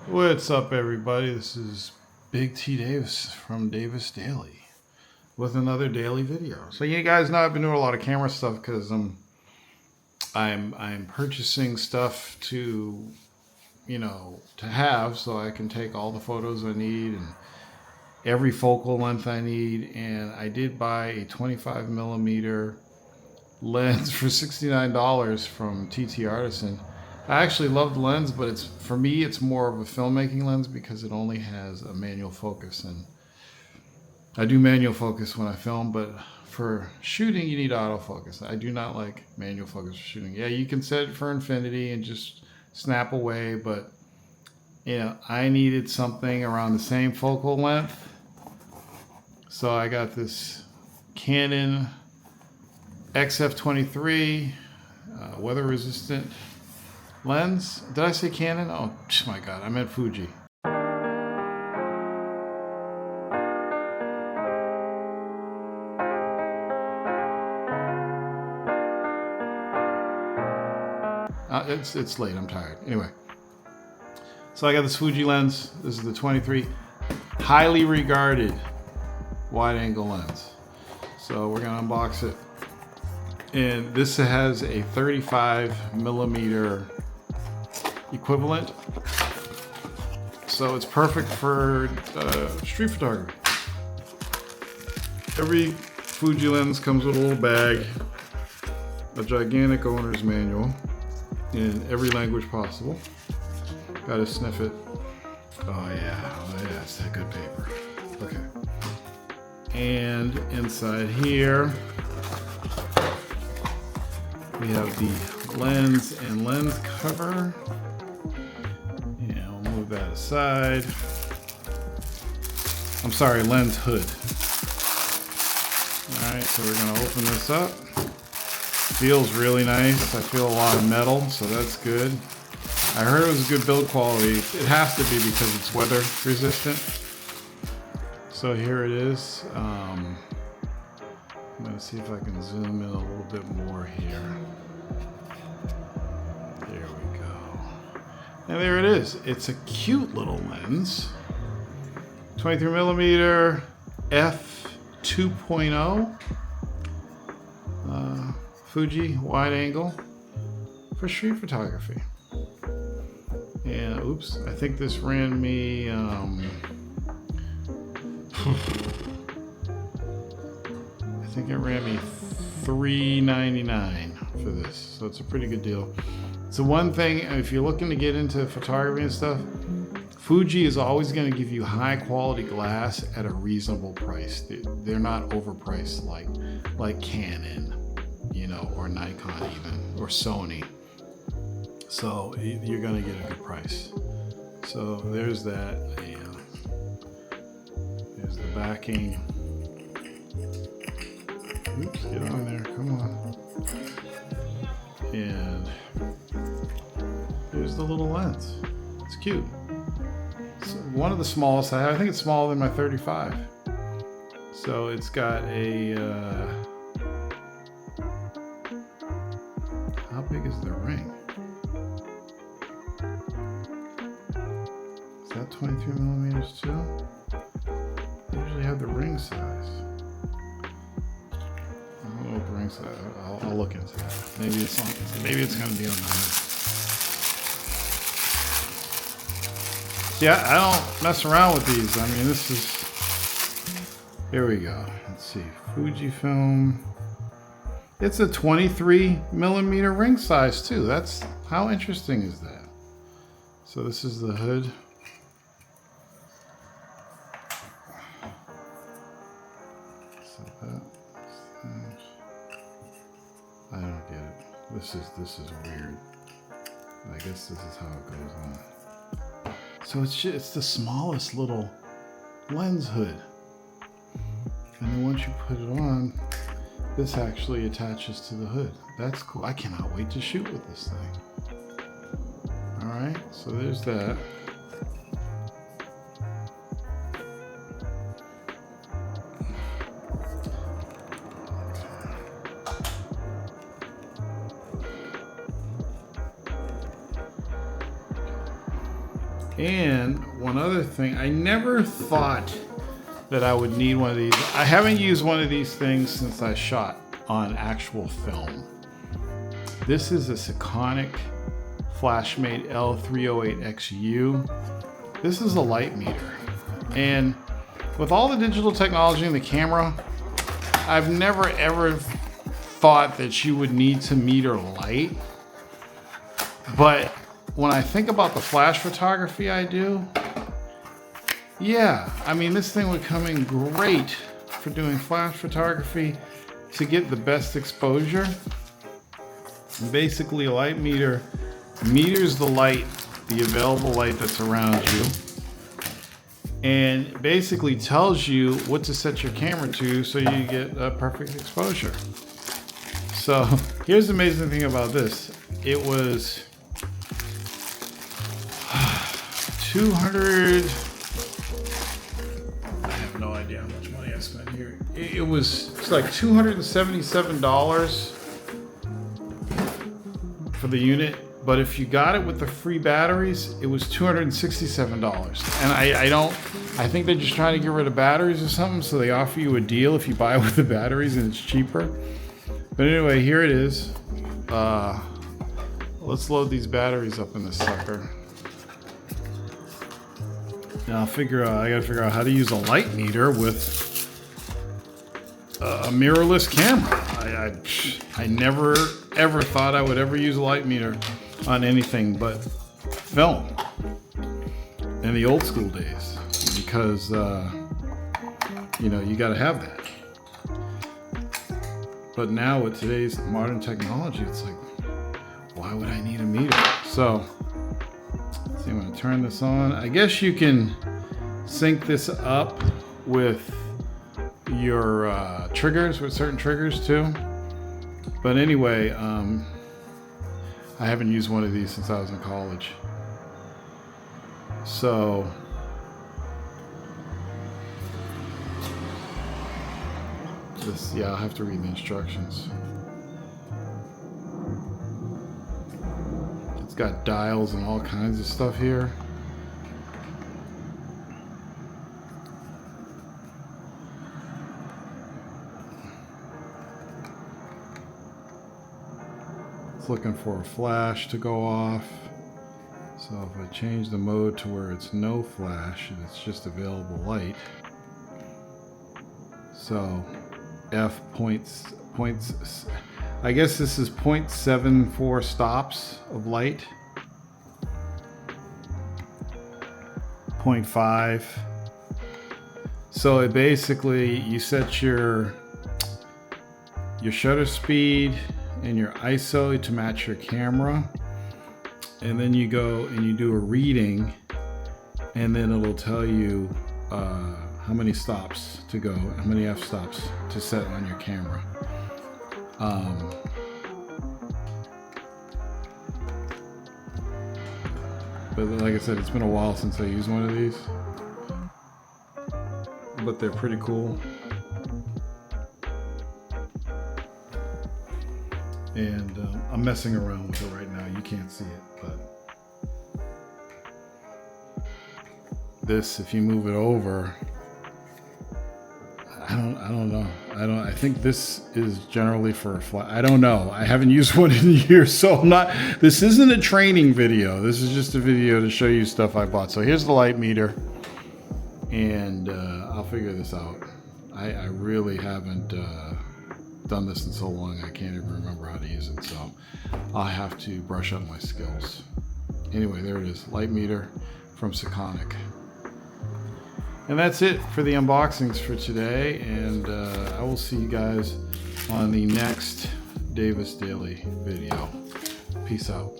What's up, everybody? This is Big T Davis from Davis Daily with another daily video. So you guys know I've been doing a lot of camera stuff because I'm purchasing stuff to have so I can take all the photos I need and every focal length I need. And I did buy a 25 millimeter lens for $69 from TT Artisan. I actually love the lens, but for me it's more of a filmmaking lens because it only has a manual focus, and I do manual focus when I film, but for shooting you need autofocus. I do not like manual focus for shooting. Yeah, you can set it for infinity and just snap away, but I needed something around the same focal length, so I got this Canon XF23 weather resistant lens. Did I say Canon? Oh my god, I meant Fuji. It's late, I'm tired. Anyway, so I got this Fuji lens. This is the 23, highly regarded wide angle lens. So we're gonna unbox it. And this has a 35 millimeter equivalent, so it's perfect for street photography. Every Fuji lens comes with a little bag, a gigantic owner's manual in every language possible. Gotta sniff it. Oh yeah, it's that good paper. Okay. And inside here we have the lens and lens cover. Yeah, we'll move that aside. I'm sorry, lens hood. Alright, so we're going to open this up. Feels really nice. I feel a lot of metal, so that's good. I heard it was good build quality. It has to be because it's weather resistant. So here it is. I'm going to see if I can zoom in a little bit more here. There we go. And there it is. It's a cute little lens. 23 millimeter f2.0 Fuji wide angle for street photography. And oops, I think this ran me I think it ran me $3.99 for this, so it's a pretty good deal. So one thing, if you're looking to get into photography and stuff, Fuji is always going to give you high quality glass at a reasonable price. They're not overpriced like Canon, or Nikon even, or Sony. So you're going to get a good price. So there's that. There's the backing. Oops, get on there, come on. And here's the little lens. It's cute. It's one of the smallest I have. I think it's smaller than my 35. So it's got a, how big is the ring? Is that 23 millimeters too? They usually have the ring size. I don't know what the ring size. I'll look into that. Maybe it's going to be on the hood. Yeah, I don't mess around with these. I mean, this is. Here we go. Let's see. Fujifilm. It's a 23 millimeter ring size too. That's how interesting is that? So this is the hood. I don't get it. This is weird. I guess this is how it goes on. So it's the smallest little lens hood. And then once you put it on, this actually attaches to the hood. That's cool. I cannot wait to shoot with this thing. All right, so there's that. And one other thing, I never thought that I would need one of these. I haven't used one of these things since I shot on actual film. This is a Sekonic Flashmate L308XU. This is a light meter. And with all the digital technology in the camera, I've never ever thought that you would need to meter light. But when I think about the flash photography I do, yeah, I mean, this thing would come in great for doing flash photography to get the best exposure. Basically, a light meter meters the light, the available light that's around you, and basically tells you what to set your camera to so you get a perfect exposure. So here's the amazing thing about this. It was 200, I have no idea how much money I spent here. It's like $277 for the unit, but if you got it with the free batteries, it was $267. And I think they're just trying to get rid of batteries or something, so they offer you a deal if you buy it with the batteries and it's cheaper. But anyway, here it is. Let's load these batteries up in this sucker. Now I gotta figure out how to use a light meter with a mirrorless camera. I never ever thought I would ever use a light meter on anything but film in the old school days, because you know, you gotta have that. But now with today's modern technology, it's like, why would I need a meter? So let's see, I'm gonna turn this on. I guess you can sync this up with your triggers, with certain triggers too. But anyway, I haven't used one of these since I was in college. So this, yeah, I'll have to read the instructions. It's got dials and all kinds of stuff here. It's looking for a flash to go off. So if I change the mode to where it's no flash and it's just available light. So F points, I guess this is 0.74 stops of light. 0.5. So it basically, you set your shutter speed and your ISO to match your camera, and then you go and you do a reading, and then it'll tell you how many stops to go, how many f-stops to set on your camera. But like I said, it's been a while since I used one of these, but they're pretty cool. And I'm messing around with it right now. You can't see it, but this, if you move it over, I don't know. I think this is generally for a flat. I don't know. I haven't used one in years, so this isn't a training video. This is just a video to show you stuff I bought. So here's the light meter, and I'll figure this out. I really haven't done this in so long, I can't even remember how to use it, so I'll have to brush up my skills. Anyway, there it is, light meter from Sekonic. And that's it for the unboxings for today, and I will see you guys on the next Davis Daily video. Peace out.